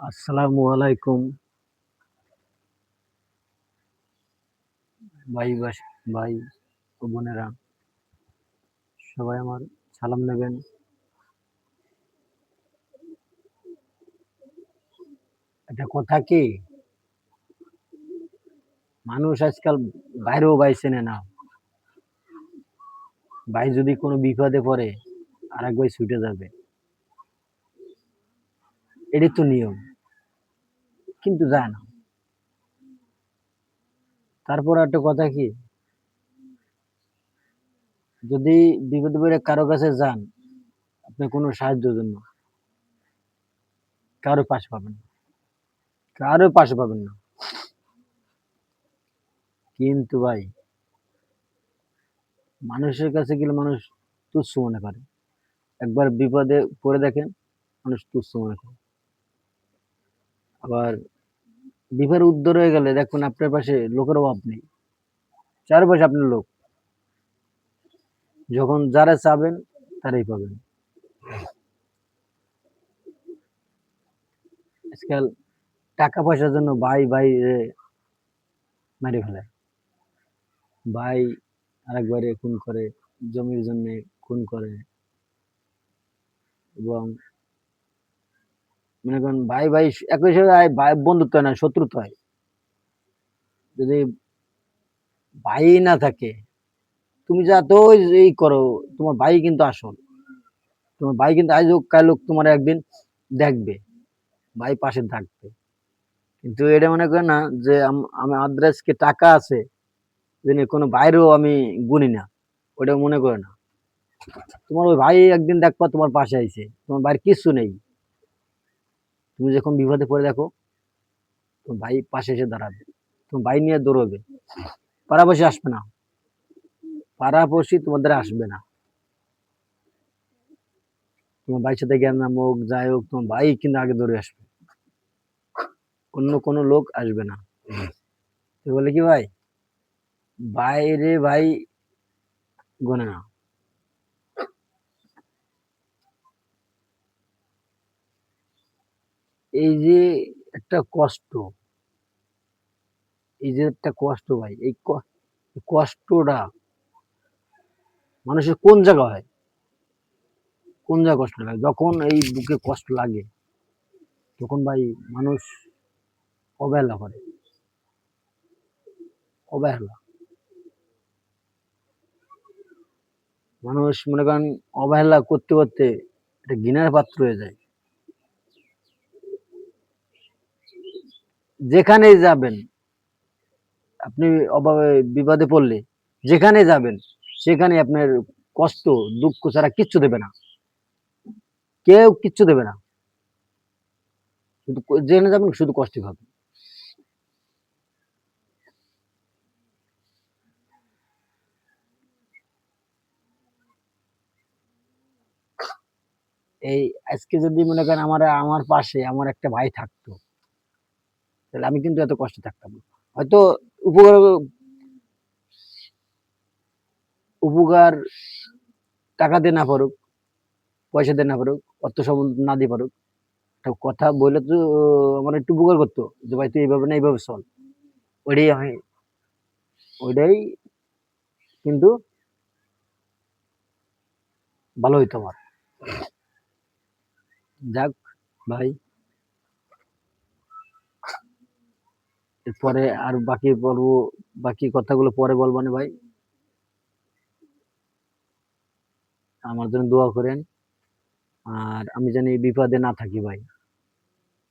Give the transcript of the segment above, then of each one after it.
আসসালামু আলাইকুম ভাই ভাই ও বোনেরা, সবাই আমার সালাম নেবেন। একটা কথা কি, মানুষ আজকাল বাইরেও ভাই চেনে না। ভাই যদি কোনো বিপদে পড়ে আর এক ভাই ছুটে যাবে, এটাই তো নিয়ম, কিন্তু যায় না। তারপর একটা কথা কি, যদি বিপদে পড়ে কারো কাছে যান, আপনি কোনো সাহায্যের জন্য কারো পাশে পাবেন না, কারো পাশে পাবেন না। কিন্তু ভাই, মানুষের কাছে গেলে মানুষ তুচ্ছ মনে করে। একবার বিপদে পড়ে দেখেন, মানুষ তুচ্ছ মনে করে। আবার বিপদের উদ্ধার হয়ে গেলে দেখুন আপনার পাশে লোকের অভাব নেই, চারপাশে আপনার লোক। যখন যারা চাবেন তারাই পাবেন। আজকাল টাকা পয়সার জন্য ভাই ভাই মেরে ফেলে, ভাই আরেকবারে খুন করে, জমির জন্য খুন করে। এবং মনে করেন ভাই ভাই একই সাথে ভাই বন্ধুত্ব হয় না, শত্রুত্ব হয়। যদি ভাই না থাকে, তুমি যা তো এই করো, তোমার ভাই কিন্তু আসল। তোমার ভাই কিন্তু আজ হোক কাল হোক তোমার একদিন দেখবে, ভাই পাশে থাকবে। কিন্তু এটা মনে করে না যে আমি আদ্রাজকে টাকা আছে, যিনি কোনো বাইরেও আমি গুনি না, ওটা মনে করে না। তোমার ওই ভাই একদিন দেখবা তোমার পাশে আইছে, তোমার ভাইয়ের কিচ্ছু নেই, তুমি যখন বিপদে পড়ে দেখো, তোমার ভাই পাশে এসে দাঁড়াবে, তোমার ভাই নিয়ে দৌড়বে। পাড়াপড়শি আসবে না, পাড়াপড়শি তোমার দ্বারা আসবে না। তোমার ভাইয়ের সাথে জ্ঞান নাম হোক যাই হোক, তোমার ভাই কিন্তু আগে দৌড়ে আসবে, অন্য কোনো লোক আসবে না। তো বলে কি ভাই, বাইরে ভাই গোনে না। এই যে একটা কষ্ট, এই যে একটা কষ্ট ভাই, এই কষ্টটা মানুষের কোন জায়গা হয়, কোন জায়গায় কষ্ট লাগে? যখন এই বুকে কষ্ট লাগে, তখন ভাই মানুষ অবহেলা করে, অবহেলা। মানুষ মনে করেন অবহেলা করতে করতে একটা ঘৃণার পাত্র হয়ে যায়। যেখানেই যাবেন, আপনি অভাবে বিপদে পড়লে যেখানে যাবেন, সেখানে আপনার কষ্ট দুঃখ ছাড়া কিচ্ছু দেবে না, কেউ কিচ্ছু দেবে না। শুধু যেখানে যাবেন শুধু কষ্টই পাবেন। এই আজকে যদি মনে করেন আমার পাশে আমার একটা ভাই থাকতো, তাহলে আমি কিন্তু এত কষ্টে থাকতাম না। হয়তো উপকার উপকার টাকা দিয়ে না পারুক, পয়সা দিয়ে না পারুক, অর্থ সম্পদ না দিয়ে পারুক, একটা কথা বলে তো আমার একটু উপকার করতো, যে ভাই তুই এইভাবে না এইভাবে চল। ওইটাই আমি, ওইটাই কিন্তু ভালো হইতো আমার। যাক ভাই, এরপরে আর বাকি বলবো, বাকি কথাগুলো পরে বলবো না ভাই। আমার জন্য দোয়া করেন, আর আমি জানি বিপদে না থাকি ভাই,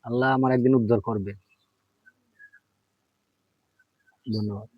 আল্লাহ আমার একদিন উদ্ধার করবে। ধন্যবাদ।